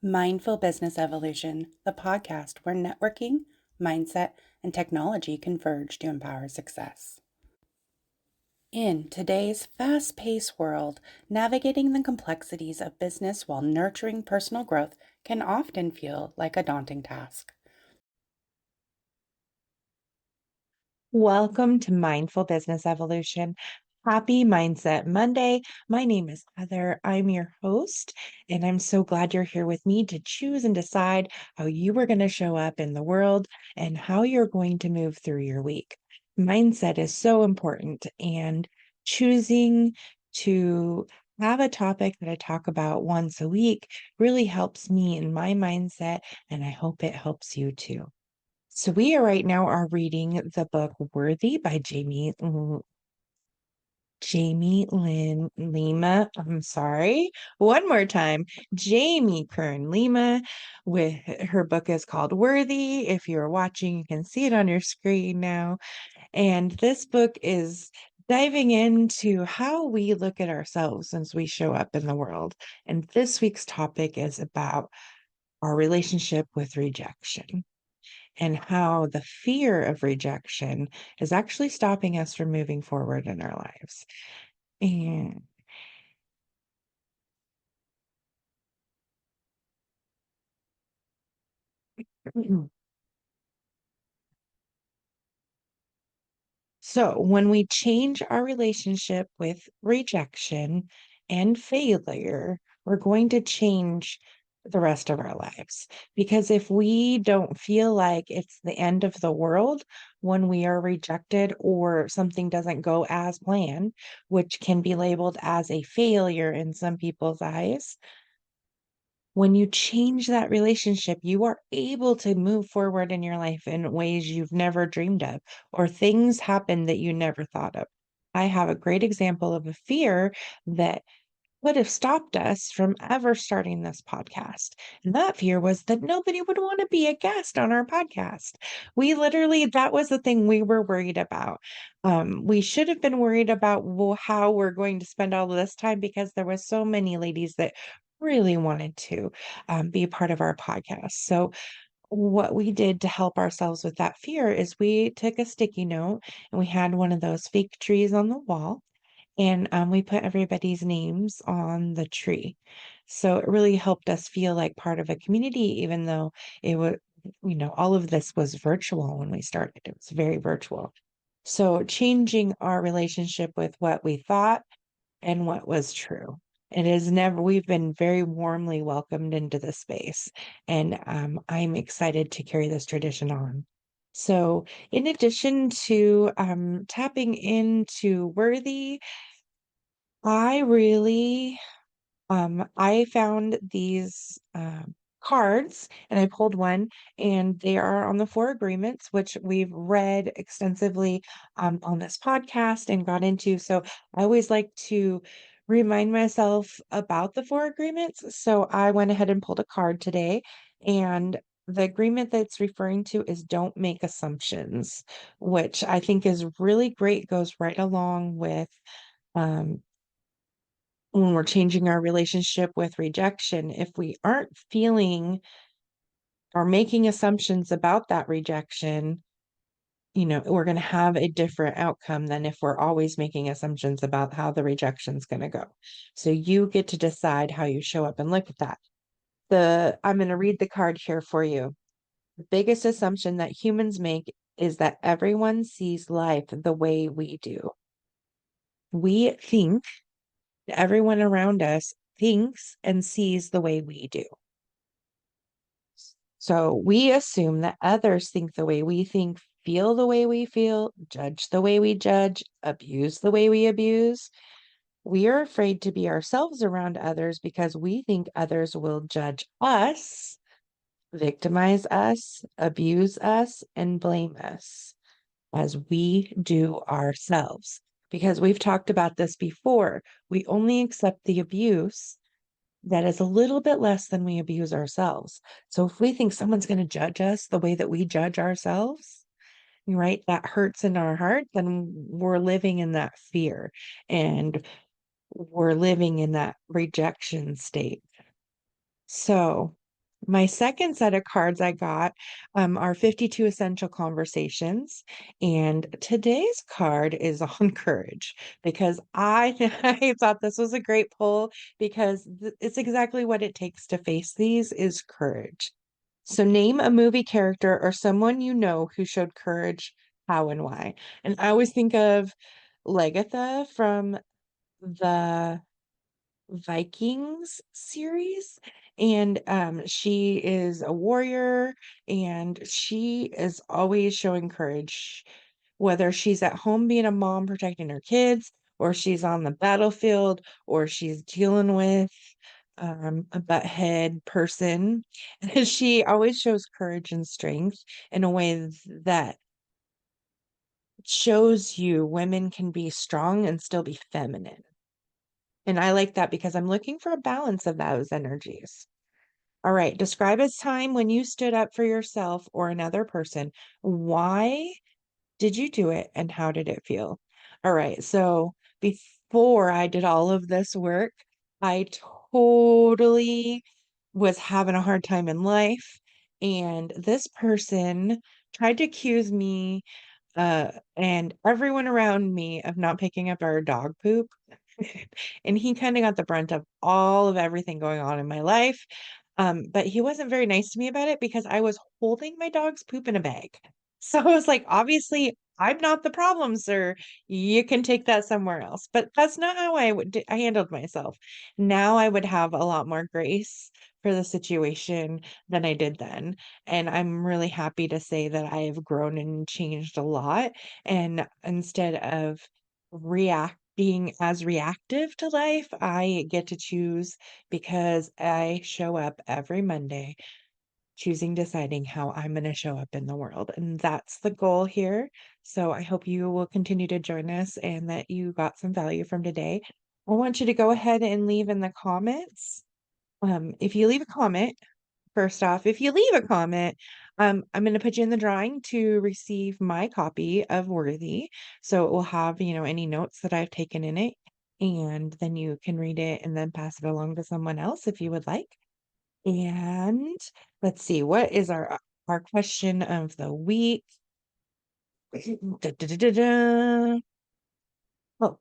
Mindful Business Evolution, the podcast where networking, mindset, and technology converge to empower success. In today's fast paced world, navigating the complexities of business while nurturing personal growth can often feel like a daunting task. Welcome to Mindful Business Evolution. Happy Mindset Monday. My name is Heather. I'm your host, and I'm so glad you're here with me to choose and decide how you are going to show up in the world and how you're going to move through your week. Mindset is so important, and choosing to have a topic that I talk about once a week really helps me in my mindset, and I hope it helps you too. So we are right now are reading the book Worthy by Jamie Lynn Lima. I'm sorry. One more time. Jamie Kern Lima with her book is called Worthy. If you're watching, you can see it on your screen now. And this book is diving into how we look at ourselves as we show up in the world. And this week's topic is about our relationship with rejection and how the fear of rejection is actually stopping us from moving forward in our lives. And so when we change our relationship with rejection and failure, we're going to change the rest of our lives. Because if we don't feel like it's the end of the world when we are rejected or something doesn't go as planned, which can be labeled as a failure in some people's eyes, when you change that relationship, you are able to move forward in your life in ways you've never dreamed of, or things happen that you never thought of. I have a great example of a fear that would have stopped us from ever starting this podcast. And that fear was that nobody would want to be a guest on our podcast. We literally, that was the thing we were worried about. We should have been worried about how we're going to spend all of this time because there was so many ladies that really wanted to be a part of our podcast. So what we did to help ourselves with that fear is we took a sticky note and we had one of those fake trees on the wall and we put everybody's names on the tree. So it really helped us feel like part of a community, even though it was, all of this was virtual when we started. It was very virtual. So changing our relationship with what we thought and what was true. It is never, we've been very warmly welcomed into this space. And I'm excited to carry this tradition on. So, in addition to tapping into Worthy, I really I found these cards and I pulled one, and they are on the four agreements, which we've read extensively on this podcast and got into. So I always like to remind myself about the four agreements. So I went ahead and pulled a card today, and the agreement that's referring to is don't make assumptions, which I think is really great, goes right along with um, when we're changing our relationship with rejection, if we aren't feeling or making assumptions about that rejection, we're going to have a different outcome than if we're always making assumptions about how the rejection's going to go. So you get to decide how you show up and look at that. I'm going to read the card here for you. The biggest assumption that humans make is that everyone sees life the way we do. We think everyone around us thinks and sees the way we do. So we assume that others think the way we think, feel the way we feel, judge the way we judge, abuse the way we abuse. We are afraid to be ourselves around others because we think others will judge us, victimize us, abuse us, and blame us as we do ourselves. Because we've talked about this before, we only accept the abuse that is a little bit less than we abuse ourselves. So if we think someone's going to judge us the way that we judge ourselves, right, that hurts in our heart, then we're living in that fear and we're living in that rejection state. So My second set of cards I got are 52 Essential Conversations. And today's card is on courage because I thought this was a great pull because it's exactly what it takes to face these is courage. So name a movie character or someone you know who showed courage, how and why. And I always think of Lagatha from the Vikings series, and she is a warrior, and she is always showing courage, whether she's at home being a mom protecting her kids, or she's on the battlefield, or she's dealing with a butthead person. She always shows courage and strength in a way that shows you women can be strong and still be feminine. And I like that because I'm looking for a balance of those energies. All right, describe a time when you stood up for yourself or another person. Why did you do it and how did it feel? All right, so before I did all of this work, I totally was having a hard time in life. And this person tried to accuse me and everyone around me of not picking up our dog poop. And he kind of got the brunt of all of everything going on in my life. But he wasn't very nice to me about it because I was holding my dog's poop in a bag. So I was like, obviously, I'm not the problem, sir. You can take that somewhere else. But that's not how I handled myself. Now I would have a lot more grace for the situation than I did then. And I'm really happy to say that I have grown and changed a lot. And instead of being as reactive to life, I get to choose because I show up every Monday choosing, deciding how I'm going to show up in the world. And that's the goal here. So I hope you will continue to join us and that you got some value from today. I want you to go ahead and leave in the comments. If you leave a comment, first off, if you leave a comment, I'm going to put you in the drawing to receive my copy of Worthy. So it will have, any notes that I've taken in it. And then you can read it and then pass it along to someone else if you would like. And let's see, what is our question of the week? Da, da, da, da, da. Oh,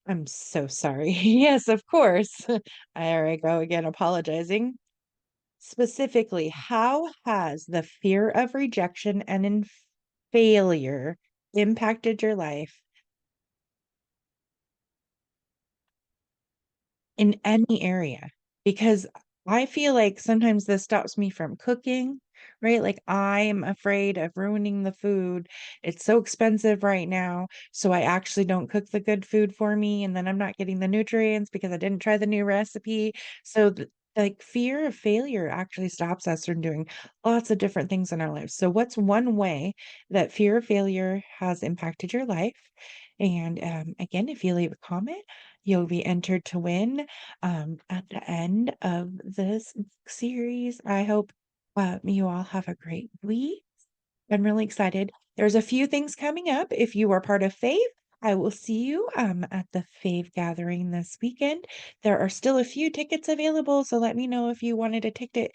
I'm so sorry. Yes, of course. There I go again, apologizing. Specifically, how has the fear of rejection and failure impacted your life in any area? Because I feel like sometimes this stops me from cooking, right? Like I'm afraid of ruining the food. It's so expensive right now. So I actually don't cook the good food for me. And then I'm not getting the nutrients because I didn't try the new recipe. So like fear of failure actually stops us from doing lots of different things in our lives. So what's one way that fear of failure has impacted your life? And again, if you leave a comment, you'll be entered to win at the end of this series. I hope you all have a great week. I'm really excited. There's a few things coming up. If you are part of Fave, I will see you at the Fave gathering this weekend. There are still a few tickets available, so let me know if you wanted a ticket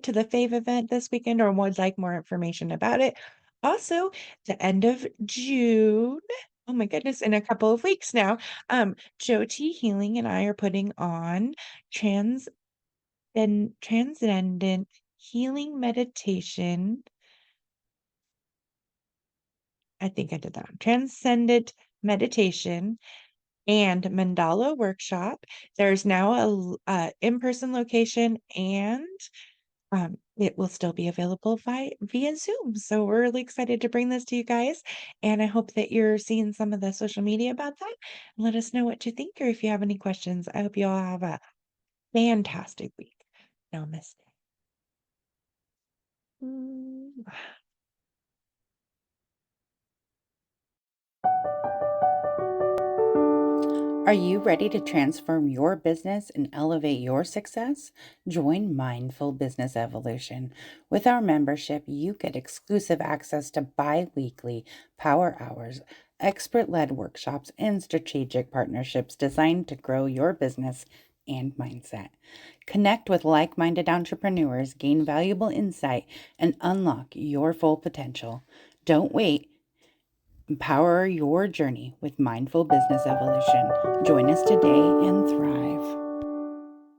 to the Fave event this weekend or would like more information about it. Also, the end of June. Oh my goodness, in a couple of weeks now. Jyoti Healing and I are putting on trans and transcendent healing meditation. I think I did that. Transcendent meditation and mandala workshop. There's now a in-person location and it will still be available via Zoom. So we're really excited to bring this to you guys. And I hope that you're seeing some of the social media about that. Let us know what you think or if you have any questions. I hope you all have a fantastic week. Namaste. Mm. Are you ready to transform your business and elevate your success? Join Mindful Business Evolution. With our membership, you get exclusive access to bi weekly power hours, expert led workshops, and strategic partnerships designed to grow your business and mindset. Connect with like minded entrepreneurs, gain valuable insight, and unlock your full potential. Don't wait. Empower your journey with mindful business evolution. Join us today and thrive.